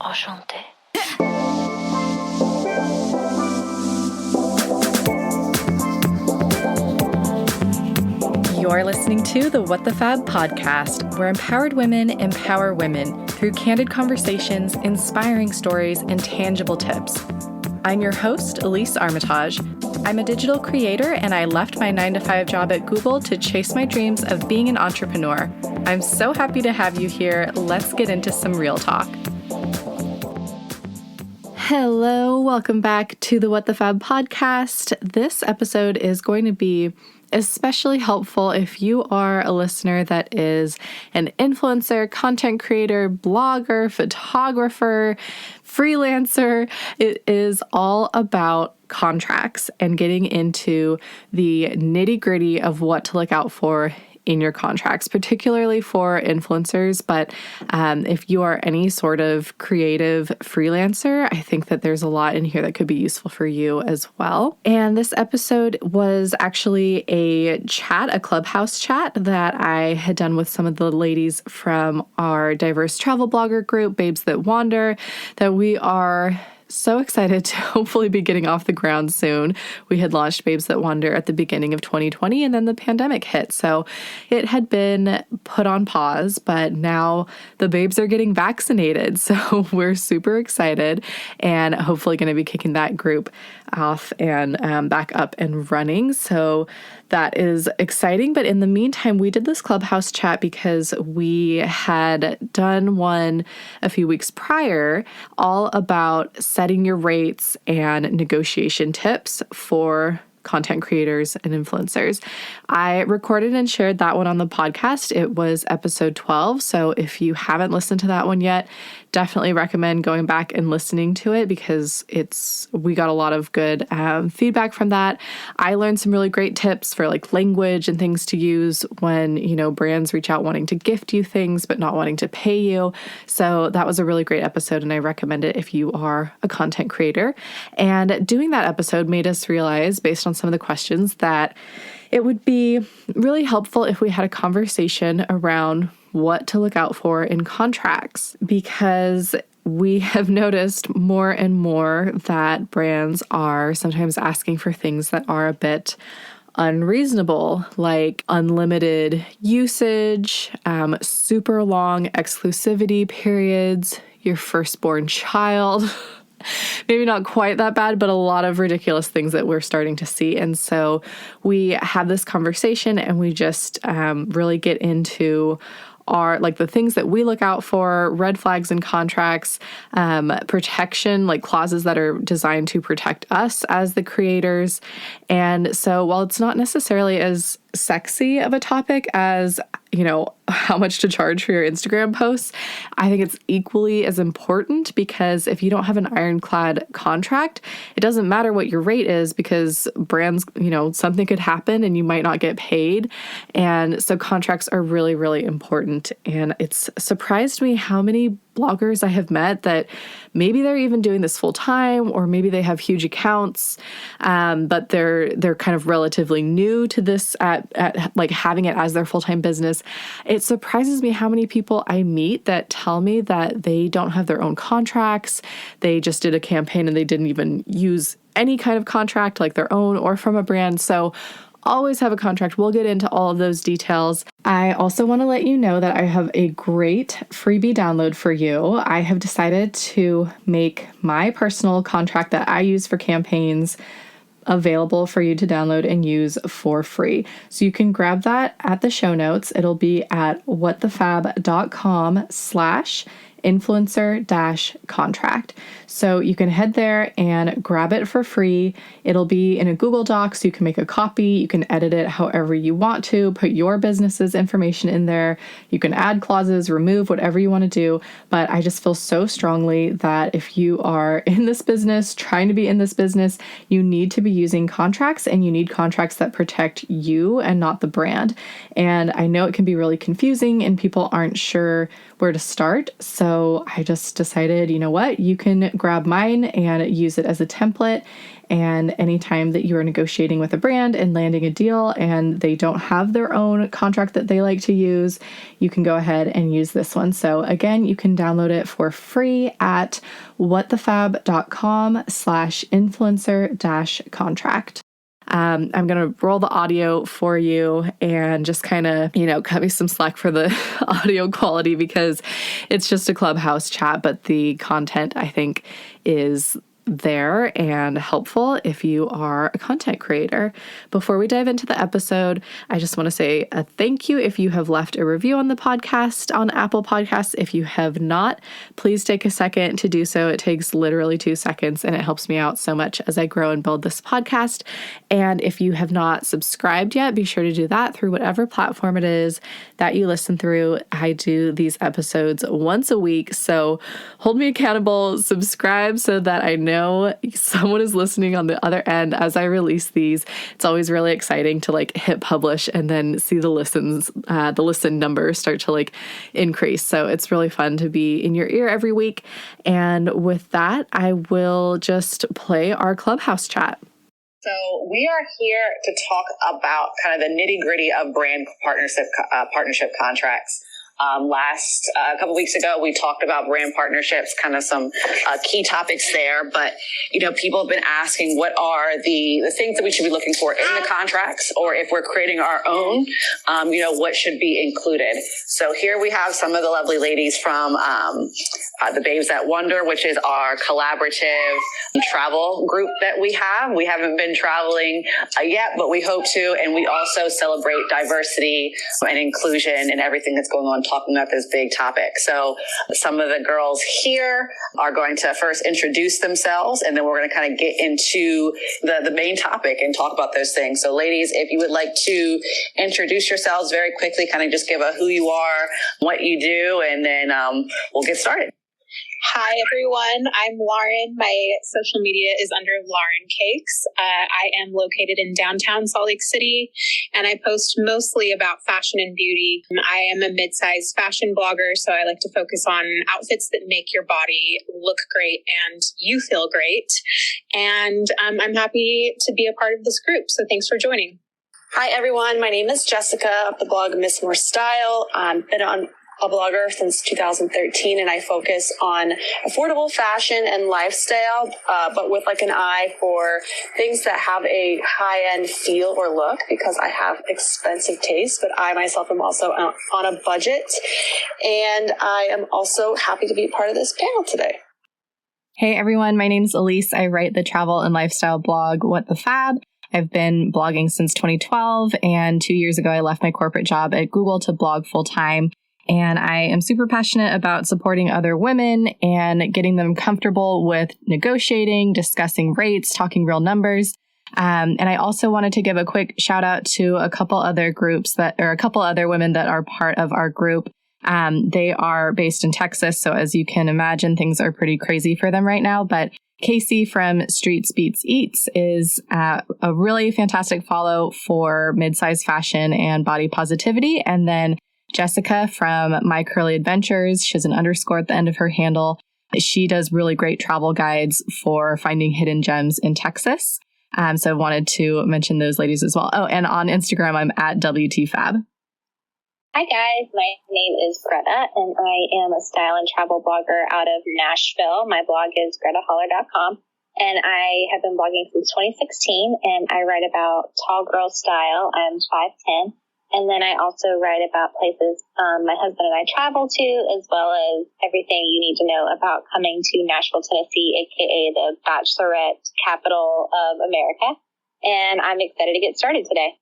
Enchantée. You're listening to the What the Fab podcast, where empowered women empower women through candid conversations, inspiring stories, and tangible tips. I'm your host, Elise Armitage. I'm a digital creator, and I left my 9-to-5 job at Google to chase my dreams of being an entrepreneur. I'm so happy to have you here. Let's get into some real talk. Hello, welcome back to the What the Fab podcast. This episode is going to be especially helpful if you are a listener that is an influencer, content creator, blogger, photographer, freelancer. It is all about contracts and getting into the nitty-gritty of what to look out for in your contracts, particularly for influencers. But if you are any sort of creative freelancer, I think that there's a lot in here that could be useful for you as well. And this episode was actually a Clubhouse chat that I had done with some of the ladies from our diverse travel blogger group, Babes That Wander, that we are so excited to hopefully be getting off the ground soon. We had launched Babes That Wander at the beginning of 2020, and then the pandemic hit. So it had been put on pause, but now the babes are getting vaccinated. So we're super excited and hopefully going to be kicking that group off and back up and running. So that is exciting. But in the meantime, we did this Clubhouse chat because we had done one a few weeks prior all about setting your rates and negotiation tips for content creators and influencers. I recorded and shared that one on the podcast. It was episode 12. So if you haven't listened to that one yet, definitely recommend going back and listening to it because we got a lot of good feedback from that. I learned some really great tips for like language and things to use when, brands reach out wanting to gift you things, but not wanting to pay you. So that was a really great episode, and I recommend it if you are a content creator. And doing that episode made us realize, based on some of the questions, that it would be really helpful if we had a conversation around what to look out for in contracts, because we have noticed more and more that brands are sometimes asking for things that are a bit unreasonable, like unlimited usage, super long exclusivity periods, your firstborn child. Maybe not quite that bad, but a lot of ridiculous things that we're starting to see. And so we had this conversation and we just really get into the things that we look out for, red flags in contracts, protection, like clauses that are designed to protect us as the creators. And so while it's not necessarily as sexy of a topic as, how much to charge for your Instagram posts, I think it's equally as important, because if you don't have an ironclad contract, it doesn't matter what your rate is, because brands, something could happen and you might not get paid. And so contracts are really, really important. And it's surprised me how many bloggers I have met that maybe they're even doing this full time, or maybe they have huge accounts, but they're kind of relatively new to this at like having it as their full-time business. It surprises me how many people I meet that tell me that they don't have their own contracts. They just did a campaign and they didn't even use any kind of contract, like their own or from a brand. So always have a contract. We'll get into all of those details. I also want to let you know that I have a great freebie download for you. I have decided to make my personal contract that I use for campaigns available for you to download and use for free. So you can grab that at the show notes. It'll be at whatthefab.com/influencer-contract. So you can head there and grab it for free. It'll be in a Google Doc, so you can make a copy. You can edit it however you want to, put your business's information in there. You can add clauses, remove, whatever you want to do. But I just feel so strongly that if you are in this business, trying to be in this business, you need to be using contracts, and you need contracts that protect you and not the brand. And I know it can be really confusing and people aren't sure where to start. So I just decided, you know what, you can grab mine and use it as a template. And anytime that you are negotiating with a brand and landing a deal and they don't have their own contract that they like to use, you can go ahead and use this one. So again, you can download it for free at whatthefab.com/influencer-contract. I'm going to roll the audio for you and just kind of, cut me some slack for the audio quality because it's just a Clubhouse chat, but the content I think is there and helpful if you are a content creator. Before we dive into the episode, I just want to say a thank you if you have left a review on the podcast on Apple Podcasts. If you have not, please take a second to do so. It takes literally 2 seconds and it helps me out so much as I grow and build this podcast. And if you have not subscribed yet, be sure to do that through whatever platform it is that you listen through. I do these episodes once a week, so hold me accountable, subscribe so that I know someone is listening on the other end as I release these. It's always really exciting to hit publish and then see the listen numbers start to increase. So it's really fun to be in your ear every week. And with that, I will just play our Clubhouse chat. So we are here to talk about kind of the nitty-gritty of brand partnership contracts. A couple weeks ago, we talked about brand partnerships, kind of some key topics there. But, people have been asking what are the things that we should be looking for in the contracts, or if we're creating our own, what should be included. So here we have some of the lovely ladies from the Babes That Wonder, which is our collaborative travel group that we have. We haven't been traveling yet, but we hope to. And we also celebrate diversity and inclusion and everything that's going on, talking about this big topic. So some of the girls here are going to first introduce themselves, and then we're going to kind of get into the main topic and talk about those things. So ladies, if you would like to introduce yourselves very quickly, kind of just give a who you are, what you do, and then we'll get started. Hi, everyone. I'm Lauren. My social media is under Lauren Cakes. I am located in downtown Salt Lake City, and I post mostly about fashion and beauty. I am a mid-sized fashion blogger, so I like to focus on outfits that make your body look great and you feel great. And I'm happy to be a part of this group, so thanks for joining. Hi, everyone. My name is Jessica of the blog Miss More Style. I've been on a blogger since 2013, and I focus on affordable fashion and lifestyle, but with an eye for things that have a high-end feel or look, because I have expensive taste, but I myself am also on a budget, and I am also happy to be part of this panel today. Hey everyone, my name is Elise. I write the travel and lifestyle blog, What the Fab. I've been blogging since 2012, and 2 years ago I left my corporate job at Google to blog full-time. And I am super passionate about supporting other women and getting them comfortable with negotiating, discussing rates, talking real numbers. And I also wanted to give a quick shout out to a couple other women that are part of our group. They are based in Texas. So as you can imagine, things are pretty crazy for them right now. But Casey from Streets Beats Eats is a really fantastic follow for mid-size fashion and body positivity. And then Jessica from My Curly Adventures, she has an underscore at the end of her handle. She does really great travel guides for finding hidden gems in Texas. So I wanted to mention those ladies as well. Oh, and on Instagram, I'm at WTFab. Hi guys, my name is Greta, and I am a style and travel blogger out of Nashville. My blog is gretaholler.com, and I have been blogging since 2016, and I write about tall girl style. I'm 5'10". And then I also write about places my husband and I travel to, as well as everything you need to know about coming to Nashville, Tennessee, aka the Bachelorette capital of America. And I'm excited to get started today.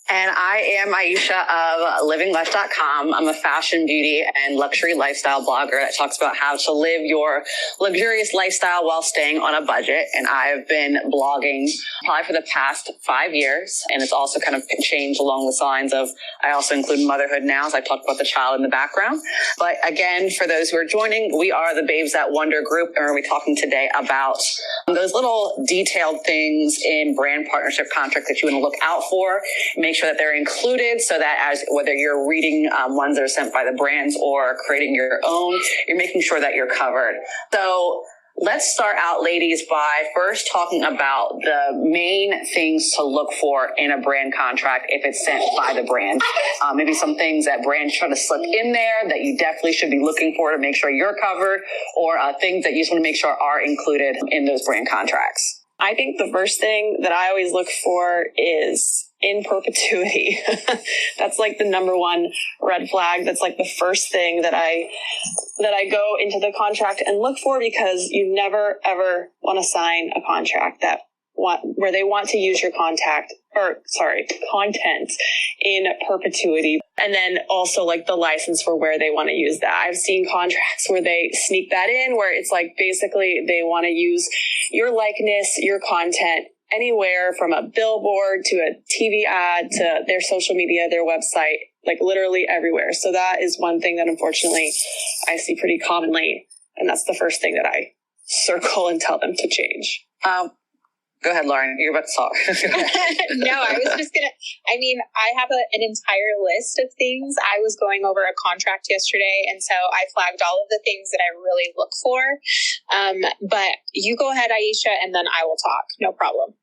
And I am Aisha of livinglife.com. I'm a fashion, beauty, and luxury lifestyle blogger that talks about how to live your luxurious lifestyle while staying on a budget. And I've been blogging probably for the past 5 years. And it's also kind of changed along the lines of, I also include motherhood now, as I talked about the child in the background. But again, for those who are joining, we are the Babes That Wonder group. And we're going to be talking today about those little detailed things in brand partnership contracts that you want to look out for. Make make sure that they're included so that as whether you're reading ones that are sent by the brands or creating your own, you're making sure that you're covered. So let's start out, ladies, by first talking about the main things to look for in a brand contract if it's sent by the brand. Maybe some things that brands try to slip in there that you definitely should be looking for to make sure you're covered, or things that you just want to make sure are included in those brand contracts. I think the first thing that I always look for is in perpetuity. That's like the number one red flag. That's like the first thing that I go into the contract and look for, because you never ever want to sign a contract where they want to use your content in perpetuity. And then also like the license for where they want to use that. I've seen contracts where they sneak that in, where it's like basically they want to use your likeness, your content anywhere from a billboard to a TV ad to their social media, their website, like literally everywhere. So that is one thing that unfortunately I see pretty commonly. And that's the first thing that I circle and tell them to change. Go ahead, Lauren. You're about to talk. No, I was just I have an entire list of things. I was going over a contract yesterday, and so I flagged all of the things that I really look for. But you go ahead, Aisha, and then I will talk. No problem.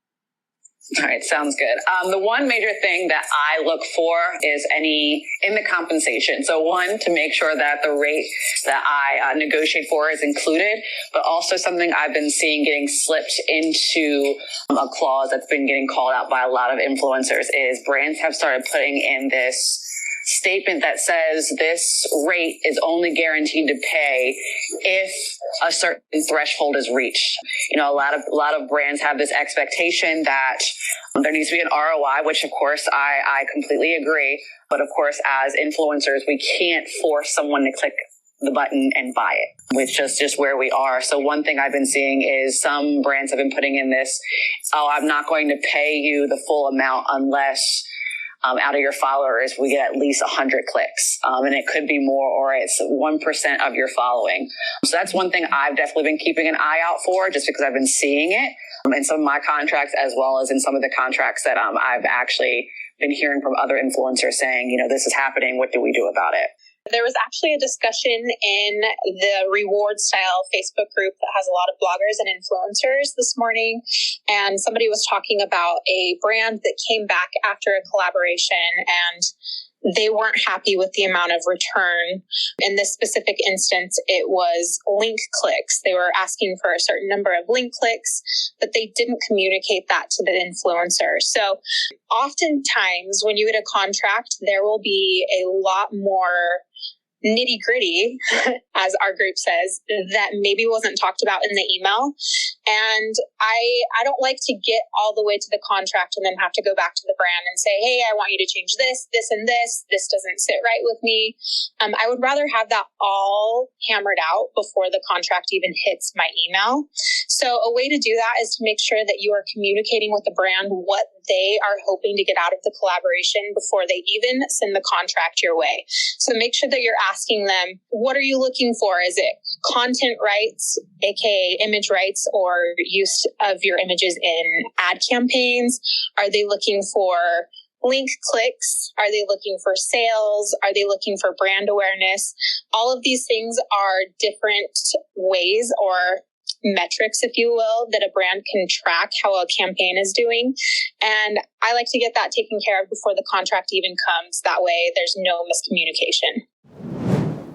All right, sounds good. The one major thing that I look for is in the compensation. So one, to make sure that the rate that I negotiate for is included, but also something I've been seeing getting slipped into a clause that's been getting called out by a lot of influencers is brands have started putting in this statement that says this rate is only guaranteed to pay if a certain threshold is reached. A lot of brands have this expectation that there needs to be an ROI, which of course I completely agree. But of course, as influencers, we can't force someone to click the button and buy it, which is just where we are. So one thing I've been seeing is some brands have been putting in this, I'm not going to pay you the full amount unless out of your followers, we get at least 100 clicks. And it could be more, or it's 1% of your following. So that's one thing I've definitely been keeping an eye out for, just because I've been seeing it in some of my contracts, as well as in some of the contracts that I've actually been hearing from other influencers saying, this is happening. What do we do about it? There was actually a discussion in the reward style Facebook group that has a lot of bloggers and influencers this morning. And somebody was talking about a brand that came back after a collaboration and they weren't happy with the amount of return. In this specific instance, it was link clicks. They were asking for a certain number of link clicks, but they didn't communicate that to the influencer. So oftentimes when you get a contract, there will be a lot more nitty gritty, as our group says, that maybe wasn't talked about in the email. And I don't like to get all the way to the contract and then have to go back to the brand and say, hey, I want you to change this, this, and this. This doesn't sit right with me. I would rather have that all hammered out before the contract even hits my email. So a way to do that is to make sure that you are communicating with the brand what they are hoping to get out of the collaboration before they even send the contract your way. So make sure that you're asking them, what are you looking for? Is it content rights, aka image rights, or use of your images in ad campaigns? Are they looking for link clicks? Are they looking for sales? Are they looking for brand awareness? All of these things are different ways or metrics, if you will, that a brand can track how a campaign is doing. And I like to get that taken care of before the contract even comes. That way there's no miscommunication.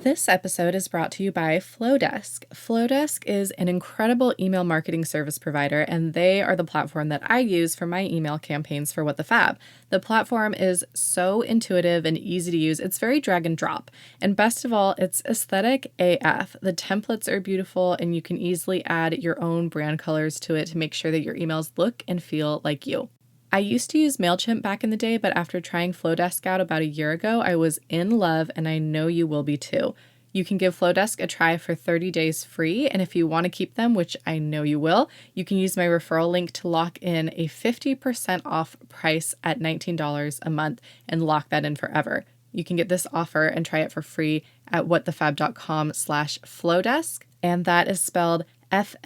This episode is brought to you by Flowdesk. Flowdesk is an incredible email marketing service provider, and they are the platform that I use for my email campaigns for What the Fab. The platform is so intuitive and easy to use. It's very drag and drop. And best of all, it's aesthetic AF. The templates are beautiful, and you can easily add your own brand colors to it to make sure that your emails look and feel like you. I used to use MailChimp back in the day, but after trying Flowdesk out about a year ago, I was in love, and I know you will be too. You can give Flowdesk a try for 30 days free, and if you want to keep them, which I know you will, you can use my referral link to lock in a 50% off price at $19 a month and lock that in forever. You can get this offer and try it for free at whatthefab.com/Flowdesk, and that is spelled FLODESK.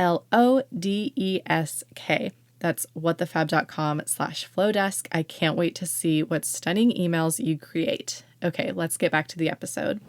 That's whatthefab.com/Flowdesk. I can't wait to see what stunning emails you create. Okay, let's get back to the episode.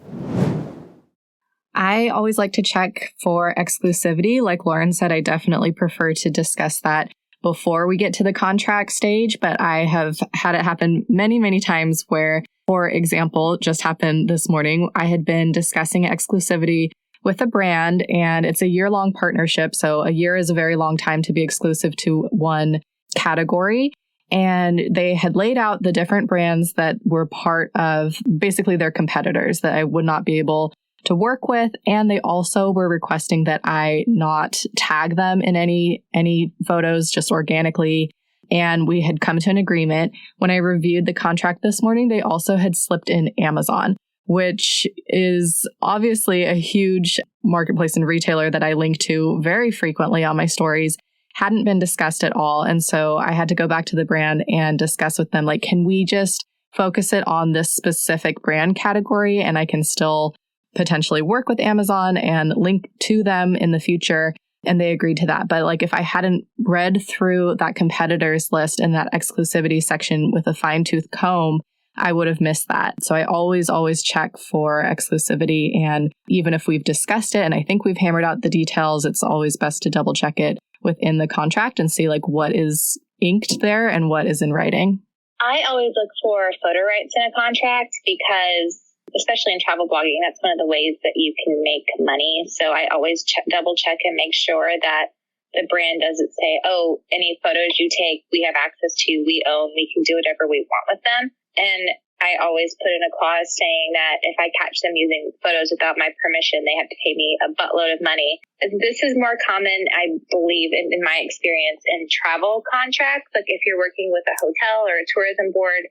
I always like to check for exclusivity. Like Lauren said, I definitely prefer to discuss that before we get to the contract stage, but I have had it happen many, many times where, for example, just happened this morning, I had been discussing exclusivity with a brand, and it's a year-long partnership. So a year is a very long time to be exclusive to one category. And they had laid out the different brands that were part of basically their competitors that I would not be able to work with. And they also were requesting that I not tag them in any photos, just organically. And we had come to an agreement. When I reviewed the contract this morning, they also had slipped in Amazon, which is obviously a huge marketplace and retailer that I link to very frequently on my stories, hadn't been discussed at all. And so I had to go back to the brand and discuss with them, like, can we just focus it on this specific brand category and I can still potentially work with Amazon and link to them in the future? And they agreed to that. But like, if I hadn't read through that competitors list in that exclusivity section with a fine-tooth comb, I would have missed that. So I always check for exclusivity. And even if we've discussed it and I think we've hammered out the details, it's always best to double check it within the contract and see like what is inked there and what is in writing. I always look for photo rights in a contract because, especially in travel blogging, that's one of the ways that you can make money. So I always double check and make sure that the brand doesn't say, oh, any photos you take, we have access to, we own, we can do whatever we want with them. And I always put in a clause saying that if I catch them using photos without my permission, they have to pay me a buttload of money. This is more common, I believe, in my experience, in travel contracts. Like if you're working with a hotel or a tourism board,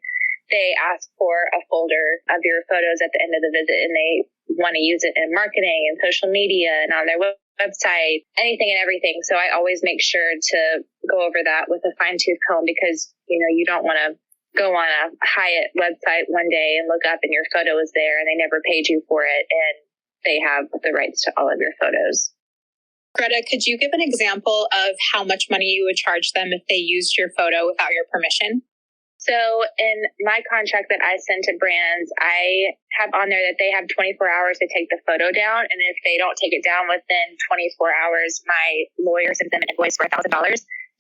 they ask for a folder of your photos at the end of the visit, and they want to use it in marketing and social media and on their website, anything and everything. So I always make sure to go over that with a fine-tooth comb because, you don't want to go on a Hyatt website one day and look up and your photo is there and they never paid you for it and they have the rights to all of your photos. Greta, could you give an example of how much money you would charge them if they used your photo without your permission? So in my contract that I send to brands, I have on there that they have 24 hours to take the photo down. And if they don't take it down within 24 hours, my lawyer sends them an invoice for $1,000.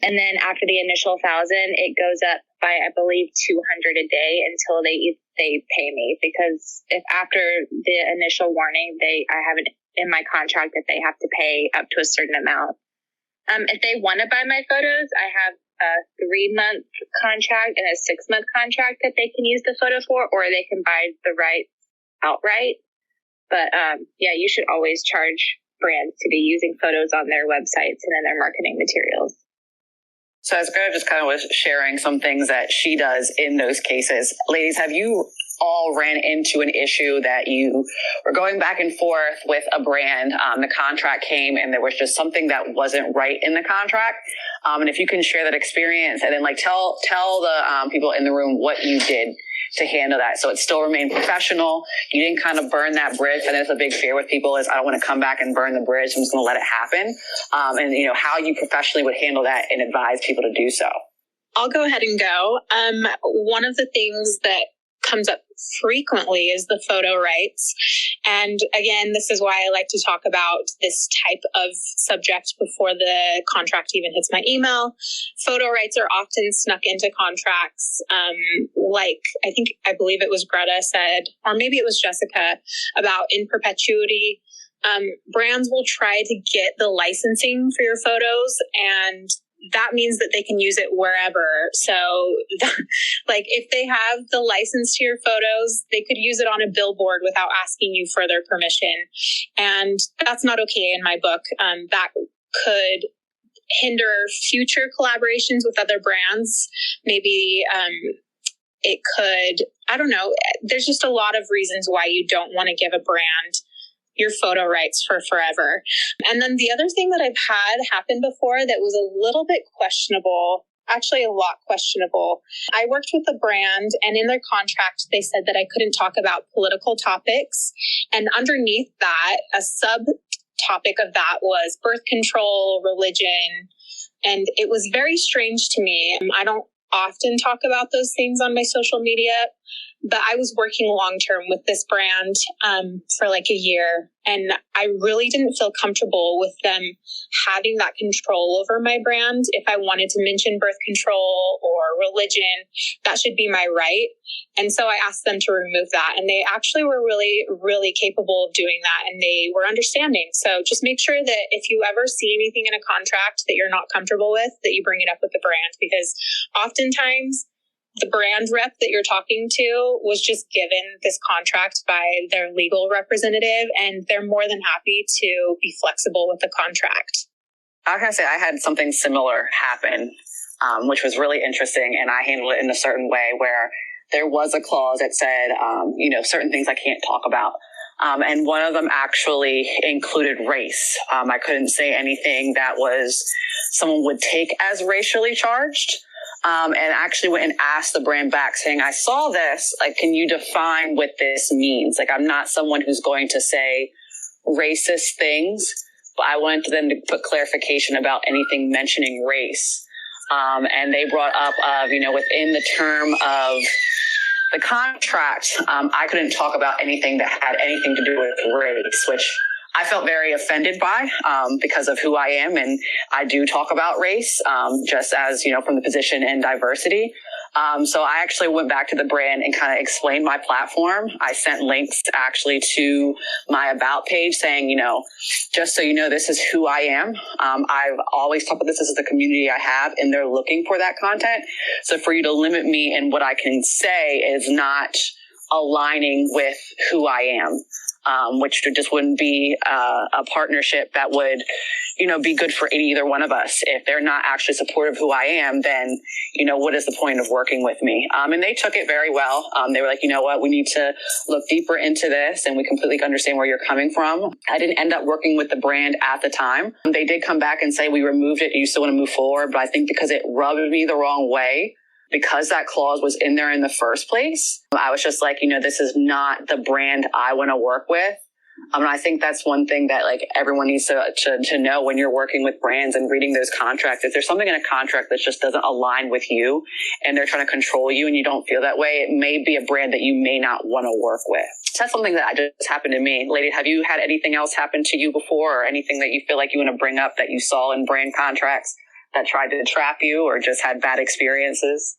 And then after the initial 1,000, it goes up by, I believe, $200 a day until they pay me. Because if after the initial warning, I have it in my contract that they have to pay up to a certain amount. If they want to buy my photos, I have a 3-month contract and a 6-month contract that they can use the photo for, or they can buy the rights outright. But you should always charge brands to be using photos on their websites and in their marketing materials. So as Greta just kind of was sharing some things that she does in those cases, ladies, have you all ran into an issue that you were going back and forth with a brand? The contract came and there was just something that wasn't right in the contract. And if you can share that experience and then tell the people in the room what you did to handle that. So it still remained professional. You didn't kind of burn that bridge. And it's a big fear with people is I don't want to come back and burn the bridge. I'm just going to let it happen. And how you professionally would handle that and advise people to do so. I'll go ahead and go. One of the things that comes up frequently is the photo rights. And again, this is why I like to talk about this type of subject before the contract even hits my email. Photo rights are often snuck into contracts. I believe it was Greta said, or maybe it was Jessica, about in perpetuity. Brands will try to get the licensing for your photos, and that means that they can use it wherever. So if they have the license to your photos, they could use it on a billboard without asking you for their permission. And that's not okay in my book. That could hinder future collaborations with other brands. Maybe it could, I don't know. There's just a lot of reasons why you don't want to give a brand your photo rights for forever. And then the other thing that I've had happen before that was a little bit questionable, actually a lot questionable. I worked with a brand and in their contract, they said that I couldn't talk about political topics. And underneath that, a subtopic of that was birth control, religion, And it was very strange to me. I don't often talk about those things on my social media, but I was working long-term with this brand for like a year, and I really didn't feel comfortable with them having that control over my brand. If I wanted to mention birth control or religion, that should be my right. And so I asked them to remove that, and they actually were really, really capable of doing that, and they were understanding. So just make sure that if you ever see anything in a contract that you're not comfortable with, that you bring it up with the brand, because oftentimes the brand rep that you're talking to was just given this contract by their legal representative, and they're more than happy to be flexible with the contract. I was going to say I had something similar happen, which was really interesting, and I handled it in a certain way where there was a clause that said, certain things I can't talk about. And one of them actually included race. I couldn't say anything that was someone would take as racially charged. And actually went and asked the brand back saying, I saw this, like, can you define what this means? Like, I'm not someone who's going to say racist things, but I wanted them to put clarification about anything mentioning race. And they brought up within the term of the contract, I couldn't talk about anything that had anything to do with race, which I felt very offended by because of who I am. And I do talk about race, just as, from the position and diversity. So I actually went back to the brand and kind of explained my platform. I sent links actually to my about page saying, just so you know, this is who I am. I've always talked about this as the community I have, and they're looking for that content. So for you to limit me in what I can say is not aligning with who I am. Which just wouldn't be a partnership that would, be good for either one of us. If they're not actually supportive of who I am, then, what is the point of working with me? And they took it very well. They were like, you know what, we need to look deeper into this, and we completely understand where you're coming from. I didn't end up working with the brand at the time. They did come back and say, we removed it. Do you still want to move forward? But I think because it rubbed me the wrong way, because that clause was in there in the first place, I was just like, this is not the brand I want to work with. And I think that's one thing that like everyone needs to know when you're working with brands and reading those contracts. If there's something in a contract that just doesn't align with you and they're trying to control you and you don't feel that way, it may be a brand that you may not want to work with. So that's something that just happened to me. Lady, have you had anything else happen to you before, or anything that you feel like you want to bring up that you saw in brand contracts that tried to trap you or just had bad experiences?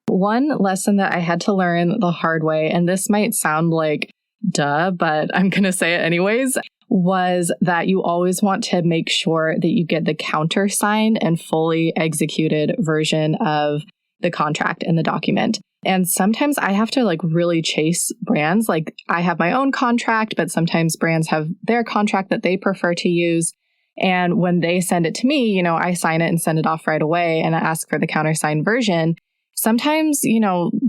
One lesson that I had to learn the hard way, and this might sound like duh, but I'm going to say it anyways, was that you always want to make sure that you get the countersigned and fully executed version of the contract in the document. And sometimes I have to really chase brands. Like, I have my own contract, but sometimes brands have their contract that they prefer to use. And when they send it to me, I sign it and send it off right away, and I ask for the countersigned version. Sometimes,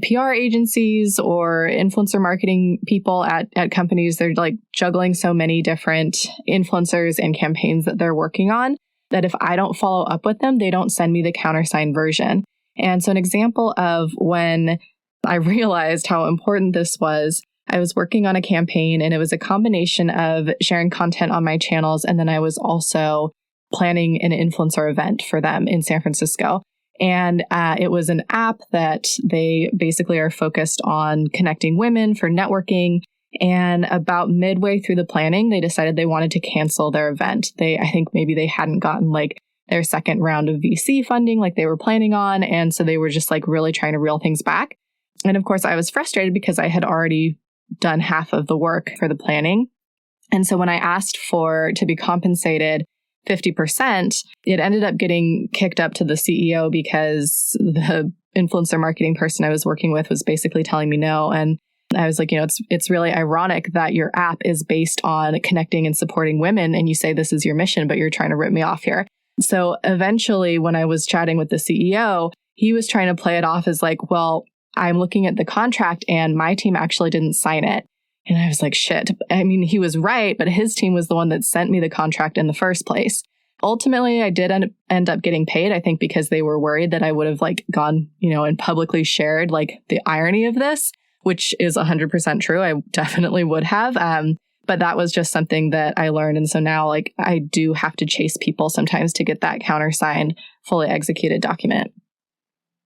PR agencies or influencer marketing people at companies, they're juggling so many different influencers and campaigns that they're working on that if I don't follow up with them, they don't send me the countersigned version. And so an example of when I realized how important this was, I was working on a campaign, and it was a combination of sharing content on my channels, and then I was also planning an influencer event for them in San Francisco. And it was an app that they basically are focused on connecting women for networking. And about midway through the planning, they decided they wanted to cancel their event. I think maybe they hadn't gotten their second round of VC funding like they were planning on. And so they were just really trying to reel things back. And of course, I was frustrated because I had already done half of the work for the planning. And so when I asked to be compensated 50%, it ended up getting kicked up to the CEO because the influencer marketing person I was working with was basically telling me no. And I was like, it's really ironic that your app is based on connecting and supporting women, and you say this is your mission, but you're trying to rip me off here. So eventually, when I was chatting with the CEO, he was trying to play it off as well, I'm looking at the contract and my team actually didn't sign it. And I was like, shit. I mean, he was right, but his team was the one that sent me the contract in the first place. Ultimately, I did end up getting paid, I think, because they were worried that I would have gone, and publicly shared the irony of this, which is 100% true. I definitely would have. But that was just something that I learned. And so now like I do have to chase people sometimes to get that countersigned, fully executed document.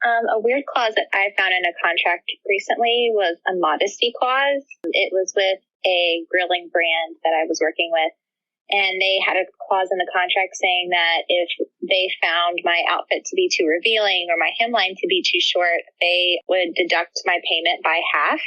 A weird clause that I found in a contract recently was a modesty clause. It was with a grilling brand that I was working with. And they had a clause in the contract saying that if they found my outfit to be too revealing or my hemline to be too short, they would deduct my payment by half.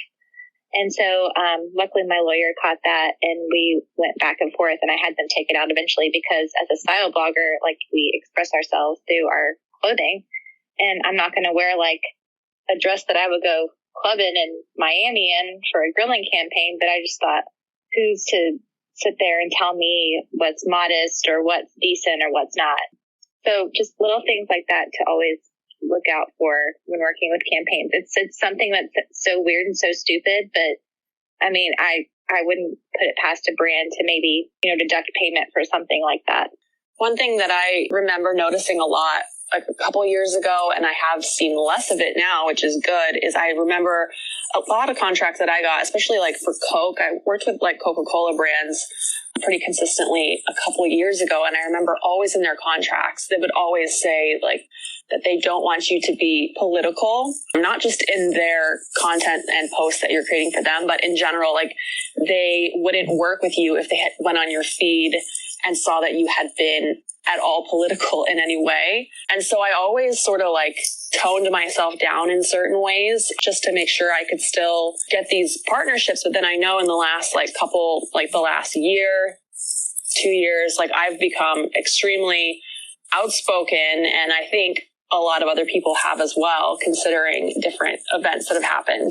And so luckily my lawyer caught that and we went back and forth and I had them take it out eventually because as a style blogger, like we express ourselves through our clothing. And I'm not going to wear like a dress that I would go clubbing in Miami in for a grilling campaign. But I just thought, who's to sit there and tell me what's modest or what's decent or what's not? So just little things like that to always look out for when working with campaigns. It's something that's so weird and so stupid, but I mean, I wouldn't put it past a brand to maybe, deduct payment for something like that. One thing that I remember noticing a lot like a couple of years ago, and I have seen less of it now, which is good, is I remember a lot of contracts that I got, especially like for Coke. I worked with like Coca-Cola brands pretty consistently a couple of years ago. And I remember always in their contracts, they would always say like that they don't want you to be political, not just in their content and posts that you're creating for them, but in general, like they wouldn't work with you if they went on your feed and saw that you had been at all political in any way. And so I always sort of like toned myself down in certain ways just to make sure I could still get these partnerships. But then I know in the last the last year, 2 years, like I've become extremely outspoken. And I think a lot of other people have as well, considering different events that have happened.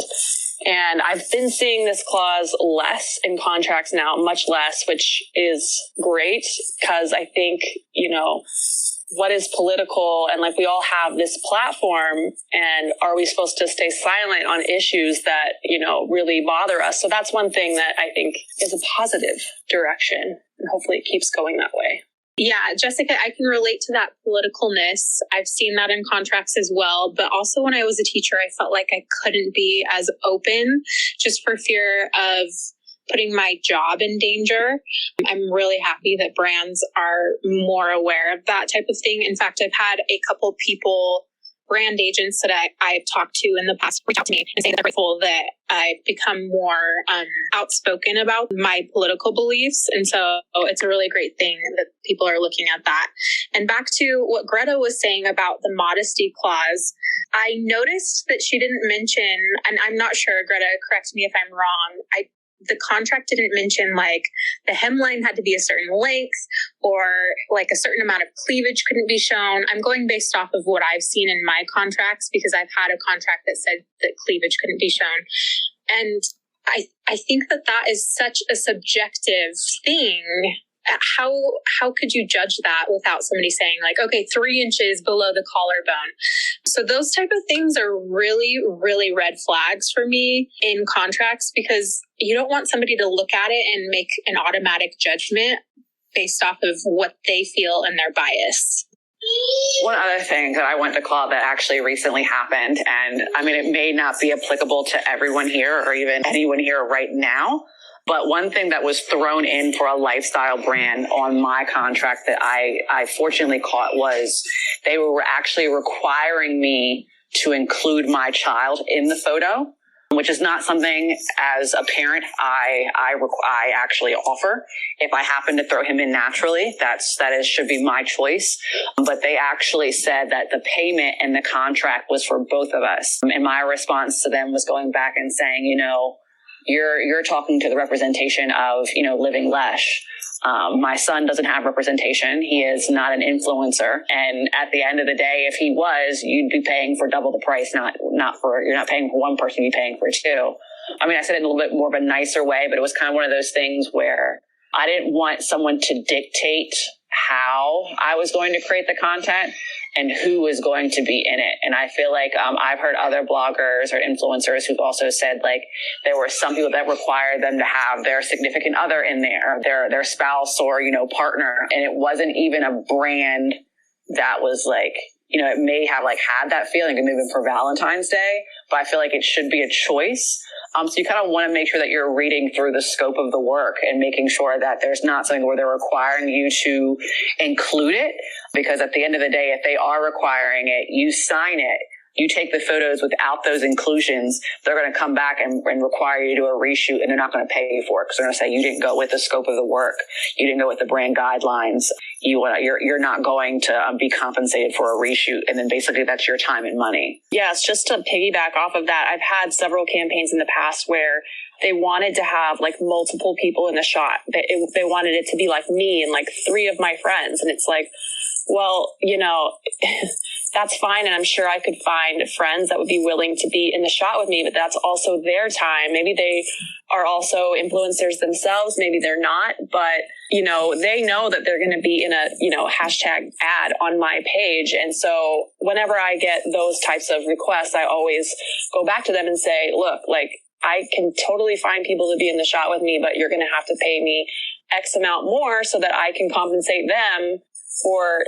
And I've been seeing this clause less in contracts now, much less, which is great because I think, what is political, and like we all have this platform, and are we supposed to stay silent on issues that, really bother us? So that's one thing that I think is a positive direction, and hopefully it keeps going that way. Yeah, Jessica, I can relate to that politicalness. I've seen that in contracts as well. But also when I was a teacher, I felt like I couldn't be as open just for fear of putting my job in danger. I'm really happy that brands are more aware of that type of thing. In fact, I've had a couple people, brand agents that I've talked to in the past reach out to me and say they're grateful that I've become more outspoken about my political beliefs. And so it's a really great thing that people are looking at that. And back to what Greta was saying about the modesty clause, I noticed that she didn't mention, and I'm not sure, Greta, correct me if I'm wrong, the contract didn't mention like the hemline had to be a certain length or like a certain amount of cleavage couldn't be shown. I'm going based off of what I've seen in my contracts because I've had a contract that said that cleavage couldn't be shown. And I think that is such a subjective thing. How could you judge that without somebody saying like, okay, 3 inches below the collarbone? So those type of things are really, really red flags for me in contracts because you don't want somebody to look at it and make an automatic judgment based off of what they feel and their bias. One other thing that I want to call that actually recently happened, and I mean, it may not be applicable to everyone here or even anyone here right now, but one thing that was thrown in for a lifestyle brand on my contract that I fortunately caught was they were actually requiring me to include my child in the photo, which is not something as a parent I actually offer. If I happen to throw him in naturally, should be my choice. But they actually said that the payment and the contract was for both of us. And my response to them was going back and saying, you're talking to the representation of, Living Lesh. My son doesn't have representation. He is not an influencer. And at the end of the day, if he was, you'd be paying for double the price, you're not paying for one person, you're paying for two. I mean, I said it in a little bit more of a nicer way, but it was kind of one of those things where I didn't want someone to dictate how I was going to create the content and who was going to be in it. And I feel like I've heard other bloggers or influencers who've also said like there were some people that required them to have their significant other in there, their spouse or, partner. And it wasn't even a brand that was like, it may have like had that feeling and maybe for Valentine's Day, but I feel like it should be a choice. So you kind of want to make sure that you're reading through the scope of the work and making sure that there's not something where they're requiring you to include it. Because at the end of the day, if they are requiring it, you sign it. You take the photos without those inclusions, they're going to come back and require you to do a reshoot, and they're not going to pay you for it because they're going to say you didn't go with the scope of the work, you didn't go with the brand guidelines. You're not going to be compensated for a reshoot, and then basically that's your time and money. Yes, just to piggyback off of that, I've had several campaigns in the past where they wanted to have like multiple people in the shot. They wanted it to be like me and like 3 of my friends, and it's like, well, that's fine. And I'm sure I could find friends that would be willing to be in the shot with me, but that's also their time. Maybe they are also influencers themselves. Maybe they're not, but they know that they're going to be in a, hashtag ad on my page. And so whenever I get those types of requests, I always go back to them and say, look, like I can totally find people to be in the shot with me, but you're going to have to pay me X amount more so that I can compensate them for,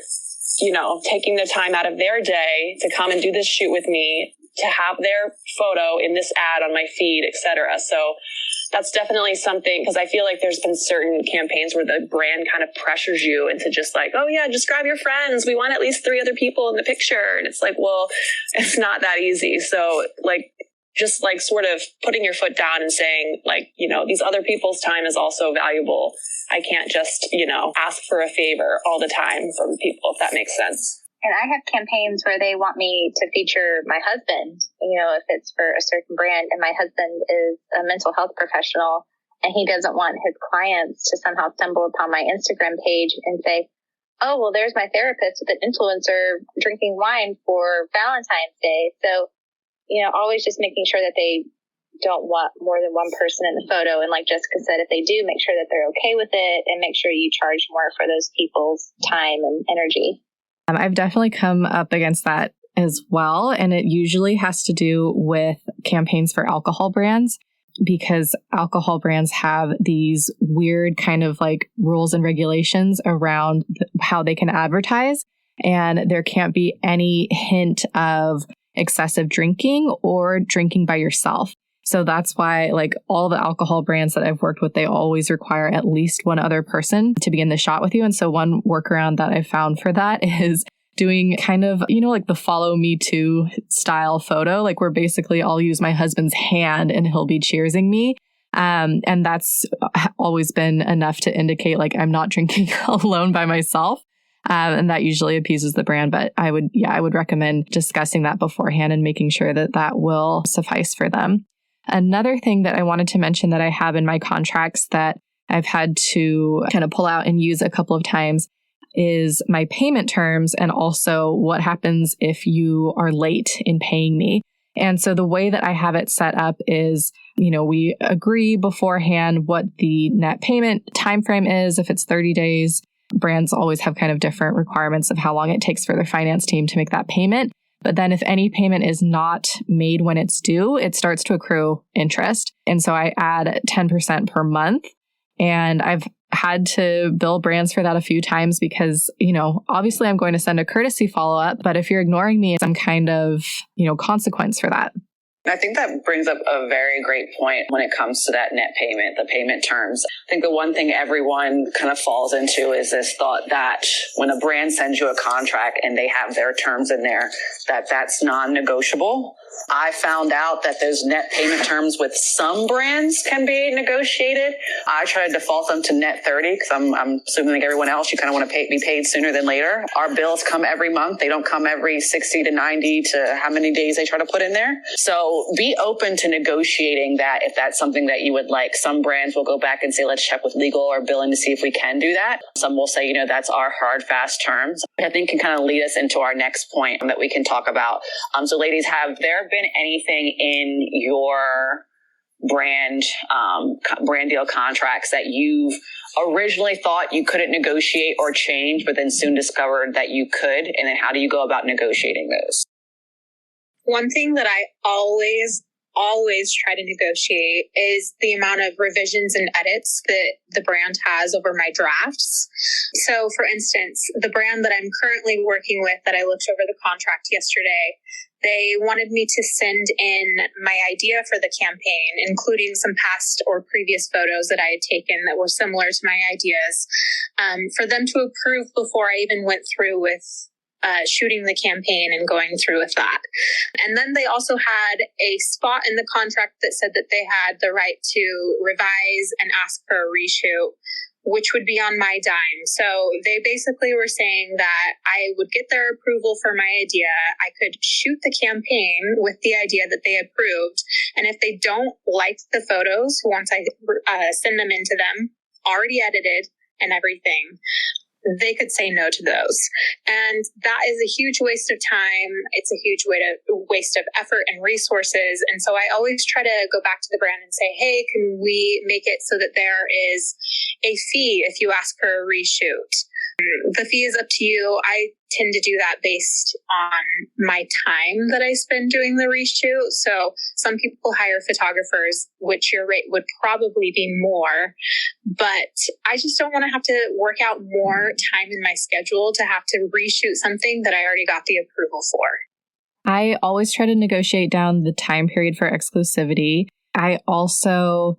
taking the time out of their day to come and do this shoot with me, to have their photo in this ad on my feed, etc. So that's definitely something, because I feel like there's been certain campaigns where the brand kind of pressures you into just like, oh yeah, just grab your friends. We want at least 3 other people in the picture. And it's like, well, it's not that easy. So like, just like sort of putting your foot down and saying like, these other people's time is also valuable. I can't just, ask for a favor all the time from people, if that makes sense. And I have campaigns where they want me to feature my husband, if it's for a certain brand, and my husband is a mental health professional and he doesn't want his clients to somehow stumble upon my Instagram page and say, oh, well, there's my therapist with an influencer drinking wine for Valentine's Day. So, always just making sure that they don't want more than one person in the photo. And like Jessica said, if they do, make sure that they're okay with it and make sure you charge more for those people's time and energy. I've definitely come up against that as well. And it usually has to do with campaigns for alcohol brands, because alcohol brands have these weird kind of like rules and regulations around how they can advertise. And there can't be any hint of excessive drinking or drinking by yourself. So that's why like all the alcohol brands that I've worked with, they always require at least one other person to be in the shot with you. And so one workaround that I found for that is doing kind of, like the follow me to style photo, like where basically I'll use my husband's hand and he'll be cheersing me. And that's always been enough to indicate like I'm not drinking alone by myself. And that usually appeases the brand. But I would recommend discussing that beforehand and making sure that that will suffice for them. Another thing that I wanted to mention that I have in my contracts that I've had to kind of pull out and use a couple of times is my payment terms, and also what happens if you are late in paying me. And so the way that I have it set up is, we agree beforehand what the net payment timeframe is. If it's 30 days, brands always have kind of different requirements of how long it takes for their finance team to make that payment. But then if any payment is not made when it's due, it starts to accrue interest. And so I add 10% per month. And I've had to bill brands for that a few times because, obviously I'm going to send a courtesy follow-up, but if you're ignoring me, some kind of, consequence for that. I think that brings up a very great point when it comes to that net payment, the payment terms. I think the one thing everyone kind of falls into is this thought that when a brand sends you a contract and they have their terms in there, that's non-negotiable. I found out that those net payment terms with some brands can be negotiated. I try to default them to net 30 because I'm assuming like everyone else, you kind of want to be paid sooner than later. Our bills come every month. They don't come every 60 to 90 to how many days they try to put in there. So be open to negotiating that if that's something that you would like. Some brands will go back and say, let's check with legal or billing to see if we can do that. Some will say, that's our hard, fast terms. I think can kind of lead us into our next point that we can talk about. So ladies, have there been anything in your brand deal contracts that you've originally thought you couldn't negotiate or change, but then soon discovered that you could? And then how do you go about negotiating those? One thing that I always try to negotiate is the amount of revisions and edits that the brand has over my drafts. So for instance, the brand that I'm currently working with that I looked over the contract yesterday, They wanted me to send in my idea for the campaign, including some past or previous photos that I had taken that were similar to my ideas, for them to approve before I even went through with shooting the campaign and going through with that. And then they also had a spot in the contract that said that they had the right to revise and ask for a reshoot, which would be on my dime. So they basically were saying that I would get their approval for my idea. I could shoot the campaign with the idea that they approved. And if they don't like the photos, once I send them into them, already edited and everything, they could say no to those. And that is a huge waste of time. It's a huge waste of effort and resources. And so I always try to go back to the brand and say, hey, can we make it so that there is a fee if you ask for a reshoot? The fee is up to you. I tend to do that based on my time that I spend doing the reshoot. So some people hire photographers, which your rate would probably be more, but I just don't want to have to work out more time in my schedule to have to reshoot something that I already got the approval for. I always try to negotiate down the time period for exclusivity. I also,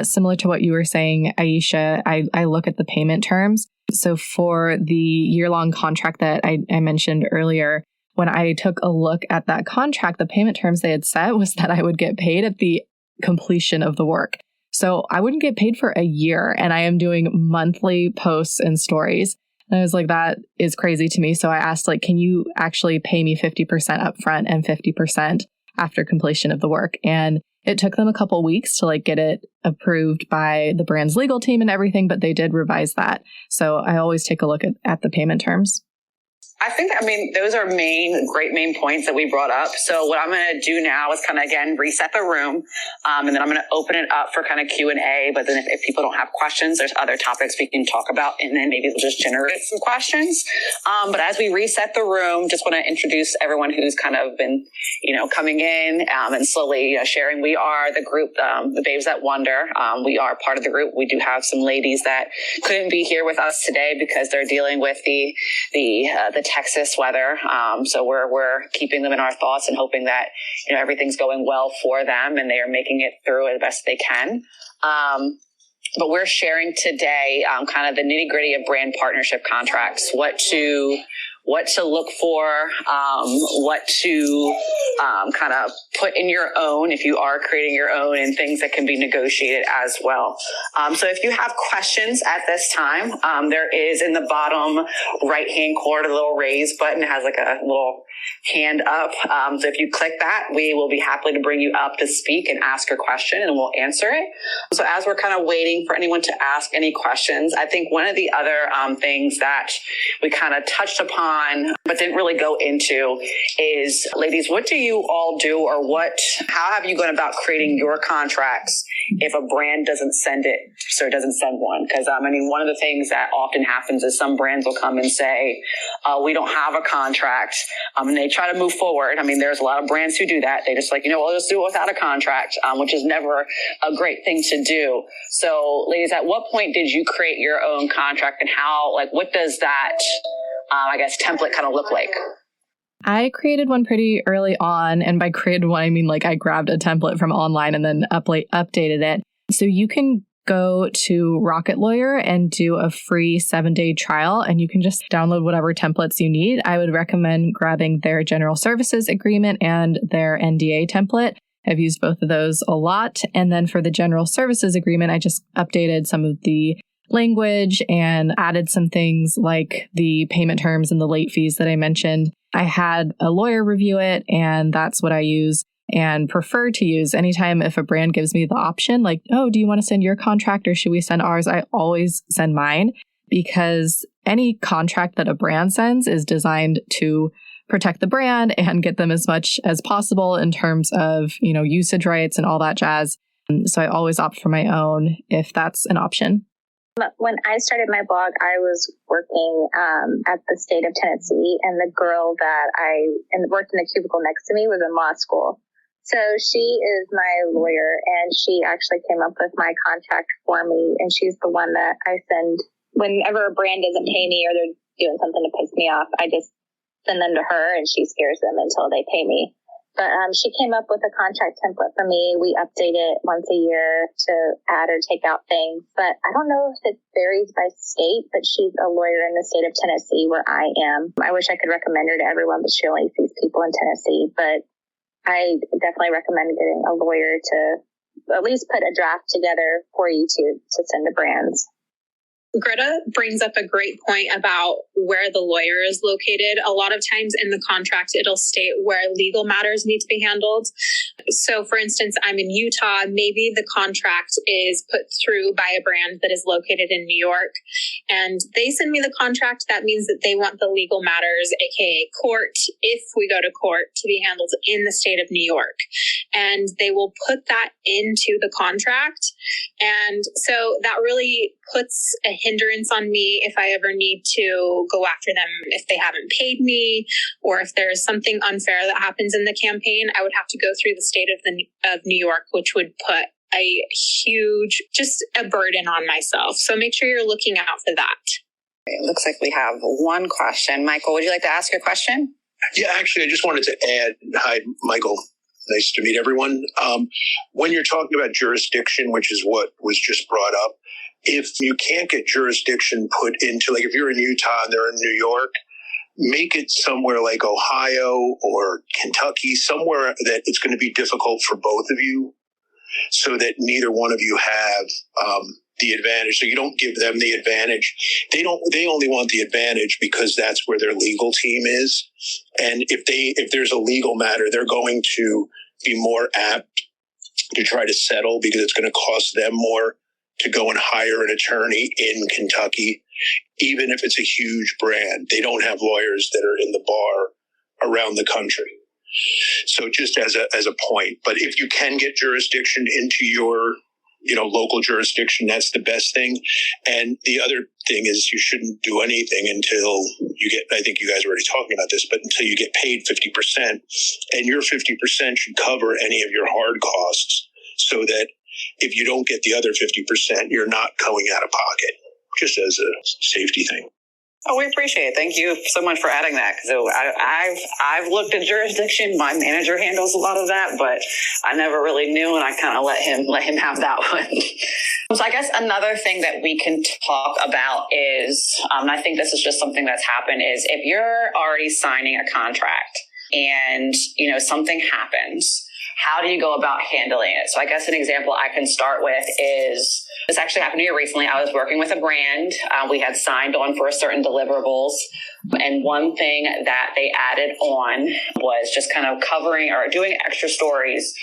similar to what you were saying, Aisha, I look at the payment terms. So for the year-long contract that I mentioned earlier, when I took a look at that contract, the payment terms they had set was that I would get paid at the completion of the work. So I wouldn't get paid for a year, and I am doing monthly posts and stories. And I was like, that is crazy to me. So I asked, like, can you actually pay me 50% upfront and 50% after completion of the work? And it took them a couple weeks to get it approved by the brand's legal team and everything, but they did revise that. So I always take a look at the payment terms. Those are great main points that we brought up. So what I'm going to do now is kind of, again, reset the room. And then I'm going to open it up for kind of Q&A. But then if people don't have questions, there's other topics we can talk about. And then maybe we'll just generate some questions. But as we reset the room, just want to introduce everyone who's kind of been, coming in and slowly sharing. We are the group, the Babes That Wonder. We are part of the group. We do have some ladies that couldn't be here with us today because they're dealing with the Texas weather. So we're keeping them in our thoughts and hoping that, everything's going well for them and they are making it through as best they can. But we're sharing today kind of the nitty gritty of brand partnership contracts, what to look for, what to kind of put in your own if you are creating your own, and things that can be negotiated as well. So if you have questions at this time, there is in the bottom right-hand corner, a little raise button. It has a little hand up. So if you click that, we will be happy to bring you up to speak and ask your question, and we'll answer it. So as we're kind of waiting for anyone to ask any questions, I think one of the other things that we kind of touched upon but didn't really go into is, ladies, what do you all do, or how have you gone about creating your contracts if a brand doesn't send it, so it doesn't send one? Because one of the things that often happens is some brands will come and say, we don't have a contract, and they try to move forward. There's a lot of brands who do that. They just we'll just do it without a contract, which is never a great thing to do. So ladies, at what point did you create your own contract, and how, what does that template kind of look like? I created one pretty early on. And by created one, I mean I grabbed a template from online and then updated it. So you can go to Rocket Lawyer and do a free 7-day trial, and you can just download whatever templates you need. I would recommend grabbing their general services agreement and their NDA template. I've used both of those a lot. And then for the general services agreement, I just updated some of the language and added some things like the payment terms and the late fees that I mentioned. I had a lawyer review it, and that's what I use and prefer to use anytime if a brand gives me the option, oh, do you want to send your contract or should we send ours? I always send mine, because any contract that a brand sends is designed to protect the brand and get them as much as possible in terms of, usage rights and all that jazz. So I always opt for my own if that's an option. When I started my blog, I was working at the state of Tennessee, and the girl that worked in the cubicle next to me was in law school. So she is my lawyer, and she actually came up with my contract for me, and she's the one that I send whenever a brand doesn't pay me or they're doing something to piss me off. I just send them to her and she scares them until they pay me. But she came up with a contract template for me. We update it once a year to add or take out things. But I don't know if it varies by state, but she's a lawyer in the state of Tennessee where I am. I wish I could recommend her to everyone, but she only sees people in Tennessee. But I definitely recommend getting a lawyer to at least put a draft together for you to send to brands. Greta brings up a great point about where the lawyer is located. A lot of times in the contract, it'll state where legal matters need to be handled. So for instance, I'm in Utah. Maybe the contract is put through by a brand that is located in New York, and they send me the contract. That means that they want the legal matters, aka court, if we go to court, to be handled in the state of New York. And they will put that into the contract. And so that really puts a hindrance on me if I ever need to go after them if they haven't paid me, or if there's something unfair that happens in the campaign. I would have to go through the state of New York, which would put a huge, just a burden on myself. So make sure you're looking out for that. It looks like we have one question. Michael, would you like to ask your question? Yeah, actually, I just wanted to add, hi, Michael. Nice to meet everyone. When you're talking about jurisdiction, which is what was just brought up, if you can't get jurisdiction put into, like if you're in Utah and they're in New York, make it somewhere like Ohio or Kentucky, somewhere that it's going to be difficult for both of you so that neither one of you have the advantage. So you don't give them the advantage. They only want the advantage because that's where their legal team is. And if there's a legal matter, they're going to be more apt to try to settle because it's going to cost them more to go and hire an attorney in Kentucky, even if it's a huge brand. They don't have lawyers that are in the bar around the country. So just as a point, but if you can get jurisdiction into your local jurisdiction, that's the best thing. And the other thing is you shouldn't do anything until you get, I think you guys are already talking about this, but until you get paid 50%, and your 50% should cover any of your hard costs so that if you don't get the other 50%, you're not going out of pocket, just as a safety thing. Oh, we appreciate it. Thank you so much for adding that. So I've looked at jurisdiction. My manager handles a lot of that, but I never really knew, and I kind of let him have that one. So I guess another thing that we can talk about is, and I think this is just something that's happened, is if you're already signing a contract and something happens, how do you go about handling it? So I guess an example I can start with is, this actually happened to me recently. I was working with a brand. We had signed on for certain deliverables. And one thing that they added on was just kind of covering or doing extra stories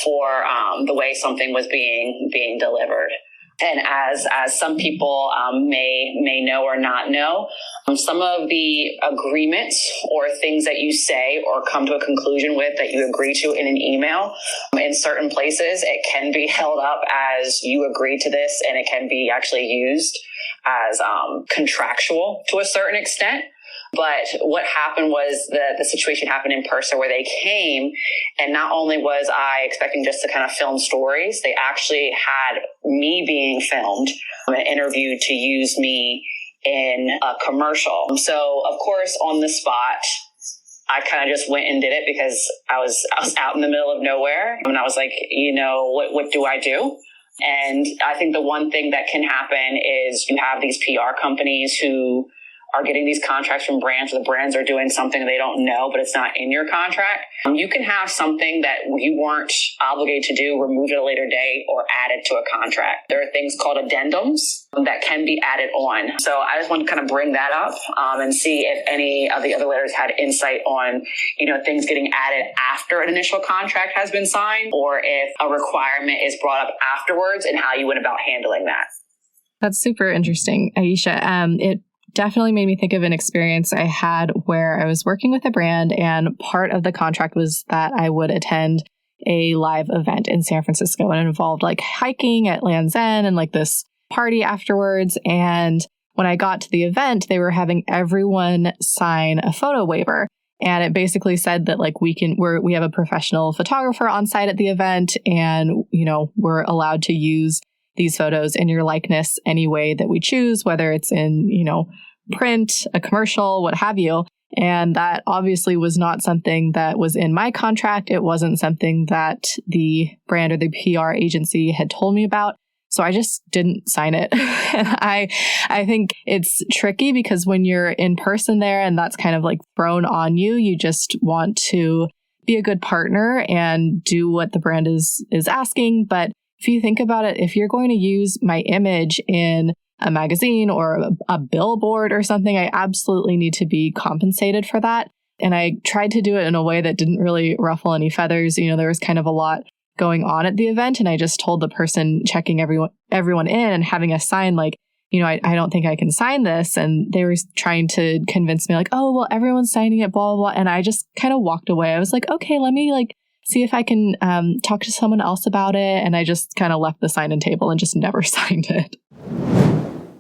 for the way something was being delivered. And as some people may know or not know, some of the agreements or things that you say or come to a conclusion with that you agree to in an email, in certain places, it can be held up as you agreed to this, and it can be actually used as contractual to a certain extent. But what happened was the situation happened in person where they came, and not only was I expecting just to kind of film stories, they actually had me being filmed, and interviewed to use me in a commercial. So of course, on the spot, I kind of just went and did it because I was out in the middle of nowhere, and I was like, what do I do? And I think the one thing that can happen is you have these PR companies who are getting these contracts from brands, or the brands are doing something they don't know, but it's not in your contract. You can have something that you weren't obligated to do removed at a later date or added to a contract. There are things called addendums that can be added on. So I just want to kind of bring that up and see if any of the other lawyers had insight on, things getting added after an initial contract has been signed, or if a requirement is brought up afterwards and how you went about handling that. That's super interesting, Aisha. It definitely made me think of an experience I had where I was working with a brand, and part of the contract was that I would attend a live event in San Francisco, and it involved like hiking at Land's End and like this party afterwards. And when I got to the event, they were having everyone sign a photo waiver. And it basically said that like we have a professional photographer on site at the event, and, we're allowed to use these photos in your likeness any way that we choose, whether it's in, print, a commercial, what have you. And that obviously was not something that was in my contract. It wasn't something that the brand or the PR agency had told me about. So I just didn't sign it. And I think it's tricky because when you're in person there and that's kind of like thrown on you, you just want to be a good partner and do what the brand is asking. But if you think about it, if you're going to use my image in a magazine or a billboard or something, I absolutely need to be compensated for that. And I tried to do it in a way that didn't really ruffle any feathers. You know, there was kind of a lot going on at the event. And I just told the person checking everyone in and having us sign, like, you know, I don't think I can sign this. And they were trying to convince me like, oh, well, everyone's signing it, blah, blah, blah. And I just kind of walked away. I was like, okay, let me see if I can talk to someone else about it. And I just kind of left the sign-in table and just never signed it.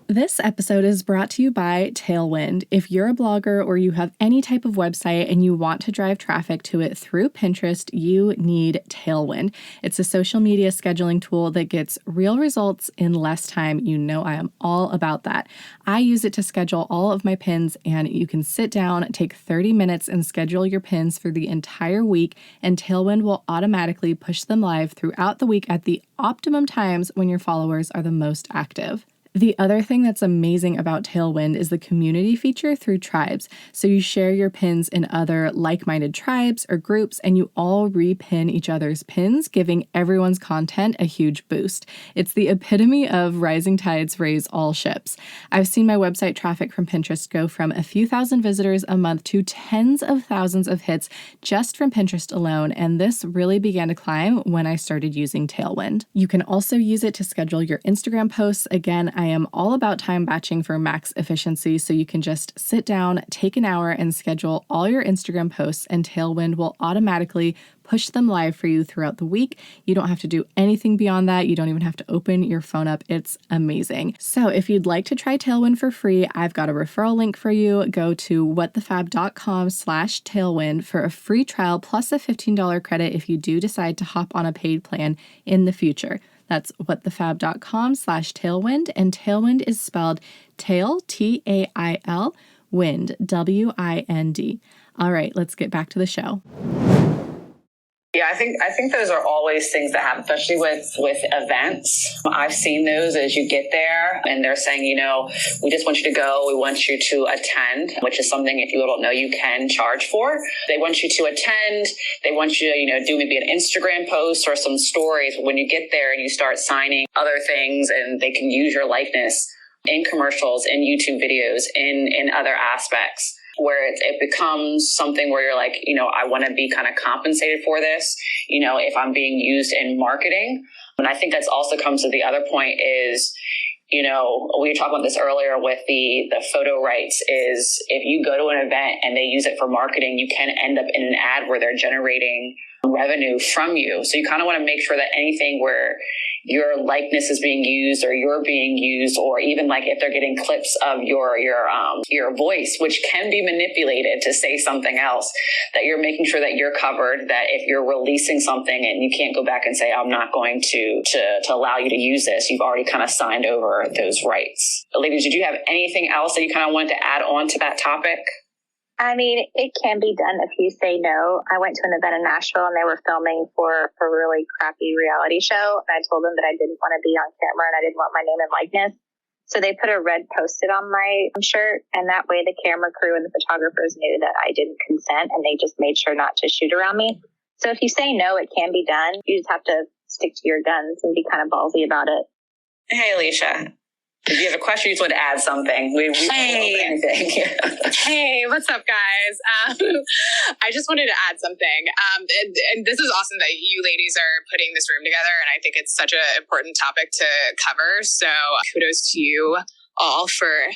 This episode is brought to you by Tailwind. If you're a blogger or you have any type of website and you want to drive traffic to it through Pinterest, you need Tailwind. It's a social media scheduling tool that gets real results in less time. You know I am all about that. I use it to schedule all of my pins, and you can sit down, take 30 minutes and schedule your pins for the entire week, and Tailwind will automatically push them live throughout the week at the optimum times when your followers are the most active. The other thing that's amazing about Tailwind is the community feature through tribes. So you share your pins in other like-minded tribes or groups, and you all repin each other's pins, giving everyone's content a huge boost. It's the epitome of rising tides raise all ships. I've seen my website traffic from Pinterest go from a few thousand visitors a month to tens of thousands of hits just from Pinterest alone, and this really began to climb when I started using Tailwind. You can also use it to schedule your Instagram posts. Again, I am all about time batching for max efficiency, so you can just sit down, take an hour, and schedule all your Instagram posts, and Tailwind will automatically push them live for you throughout the week. You don't have to do anything beyond that. You don't even have to open your phone up. It's amazing. So if you'd like to try Tailwind for free, I've got a referral link for you. Go to whatthefab.com/tailwind for a free trial plus a $15 credit if you do decide to hop on a paid plan in the future. That's whatthefab.com/tailwind, and Tailwind is spelled tail, Tail, wind, WIND. All right, let's get back to the show. Yeah, I think those are always things that happen, especially with events. I've seen those as you get there and they're saying, you know, we just want you to go. We want you to attend, which is something, if you don't know, you can charge for. They want you to attend. They want you to, you know, do maybe an Instagram post or some stories. When you get there and you start signing other things and they can use your likeness in commercials, in YouTube videos, in other aspects, where it becomes something where you're like, you know, I want to be kind of compensated for this, you know, if I'm being used in marketing. And I think that's also comes to the other point is, you know, we were talking about this earlier with the photo rights is if you go to an event and they use it for marketing, you can end up in an ad where they're generating revenue from you. So you kind of want to make sure that anything where your likeness is being used or you're being used, or even like if they're getting clips of your voice, which can be manipulated to say something else, that you're making sure that you're covered, that if you're releasing something and you can't go back and say, I'm not going to allow you to use this, you've already kind of signed over those rights. Ladies, did you have anything else that you kind of wanted to add on to that topic? I mean, it can be done if you say no. I went to an event in Nashville and they were filming for a really crappy reality show. And I told them that I didn't want to be on camera and I didn't want my name and likeness. So they put a red Post-it on my shirt. And that way the camera crew and the photographers knew that I didn't consent, and they just made sure not to shoot around me. So if you say no, it can be done. You just have to stick to your guns and be kind of ballsy about it. Hey, Alicia. If you have a question, you just want to add something. We Hey. anything. Hey, what's up, guys? I just wanted to add something. And this is awesome that you ladies are putting this room together. And I think it's such an important topic to cover. So kudos to you all for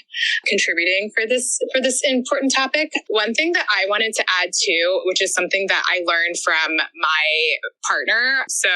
contributing for this important topic. One thing that I wanted to add too, which is something that I learned from my partner. So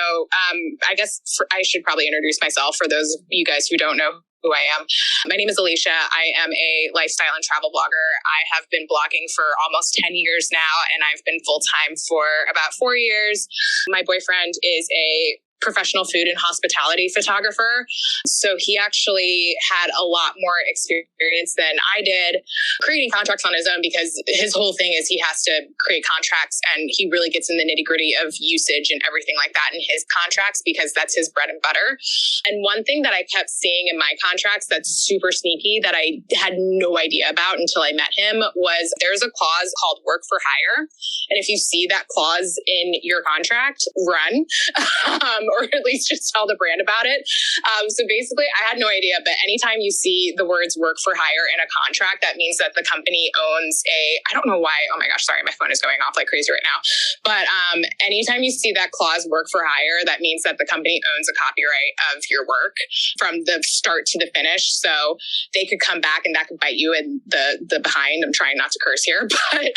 I guess I should probably introduce myself for those of you guys who don't know who I am. My name is Aisha. I am a lifestyle and travel blogger. I have been blogging for almost 10 years now, and I've been full-time for about 4 years. My boyfriend is a professional food and hospitality photographer. So he actually had a lot more experience than I did creating contracts on his own, because his whole thing is he has to create contracts, and he really gets in the nitty gritty of usage and everything like that in his contracts, because that's his bread and butter. And one thing that I kept seeing in my contracts that's super sneaky that I had no idea about until I met him was there's a clause called work for hire. And if you see that clause in your contract, run, or at least just tell the brand about it. So basically, I had no idea, but anytime you see the words work for hire in a contract, that means that the company owns I don't know why, oh my gosh, sorry, my phone is going off like crazy right now. But anytime you see that clause work for hire, that means that the company owns a copyright of your work from the start to the finish. So they could come back and that could bite you in the behind. I'm trying not to curse here, but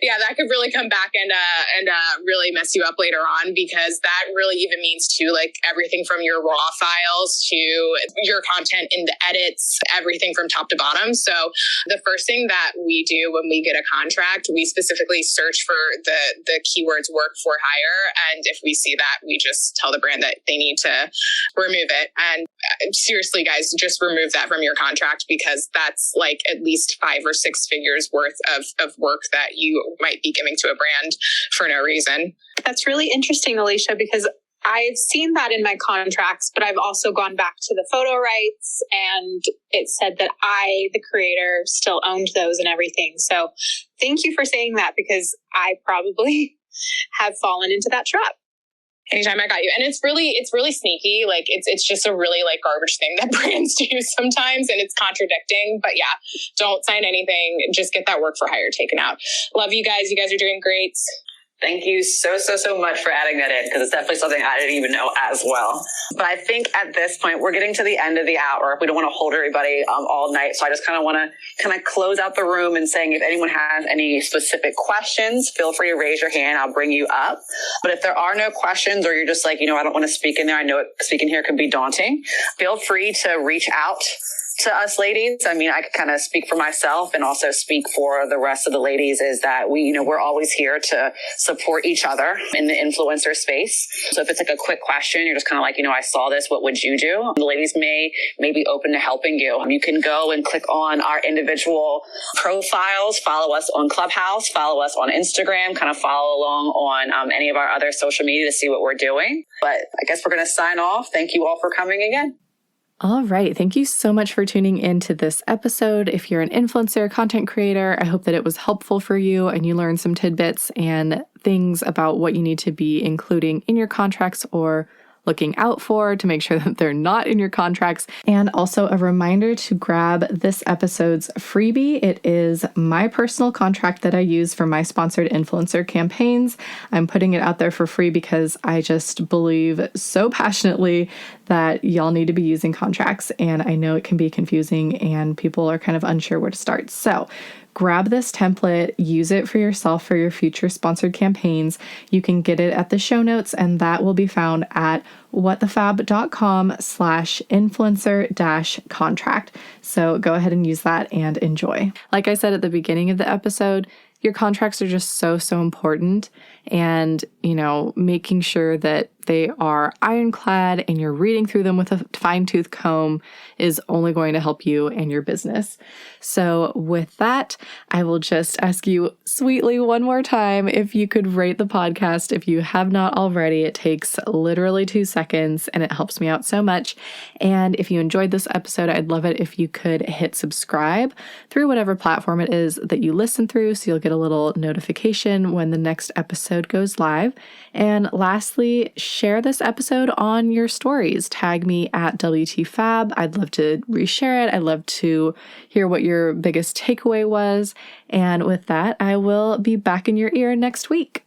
yeah, that could really come back and really mess you up later on, because that really even means too, like everything from your raw files to your content in the edits, everything from top to bottom. So the first thing that we do when we get a contract, we specifically search for the keywords work for hire. And if we see that, we just tell the brand that they need to remove it. And seriously, guys, just remove that from your contract, because that's like at least 5 or 6 figures worth of work that you might be giving to a brand for no reason. That's really interesting, Alicia, because I've seen that in my contracts, but I've also gone back to the photo rights and it said that I, the creator, still owned those and everything. So thank you for saying that, because I probably have fallen into that trap. Anytime I got you. And it's really sneaky. Like it's just a really like garbage thing that brands do sometimes, and it's contradicting. But yeah, don't sign anything. Just get that work for hire taken out. Love you guys. You guys are doing great. Thank you so much for adding that in, because it's definitely something I didn't even know as well. But I think at this point, we're getting to the end of the hour. We don't want to hold everybody all night. So I just kind of want to close out the room and saying, if anyone has any specific questions, feel free to raise your hand. I'll bring you up. But if there are no questions, or you're just like, I don't want to speak in there, I know speaking here can be daunting, feel free to reach out to us ladies. I mean, I could kind of speak for myself and also speak for the rest of the ladies, is that we're always here to support each other in the influencer space. So if it's like a quick question, you're just kind of like, I saw this, what would you do? The ladies may be open to helping you. You can go and click on our individual profiles, follow us on Clubhouse, follow us on Instagram, kind of follow along on any of our other social media to see what we're doing. But I guess we're going to sign off. Thank you all for coming again. All right. Thank you so much for tuning into this episode. If you're an influencer, content creator, I hope that it was helpful for you and you learned some tidbits and things about what you need to be including in your contracts or looking out for to make sure that they're not in your contracts. And also a reminder to grab this episode's freebie. It is my personal contract that I use for my sponsored influencer campaigns. I'm putting it out there for free because I just believe so passionately that y'all need to be using contracts. And I know it can be confusing and people are kind of unsure where to start. So grab this template, use it for yourself for your future sponsored campaigns. You can get it at the show notes, and that will be found at whatthefab.com/influencer-contract. So go ahead and use that and enjoy. Like I said at the beginning of the episode, your contracts are just so important, and, making sure that they are ironclad and you're reading through them with a fine-tooth comb is only going to help you and your business. So with that, I will just ask you sweetly one more time if you could rate the podcast. If you have not already, it takes literally 2 seconds and it helps me out so much. And if you enjoyed this episode, I'd love it if you could hit subscribe through whatever platform it is that you listen through, so you'll get a little notification when the next episode goes live. And lastly, share this episode on your stories. Tag me at WTFab. I'd love to reshare it. I'd love to hear what your biggest takeaway was. And with that, I will be back in your ear next week.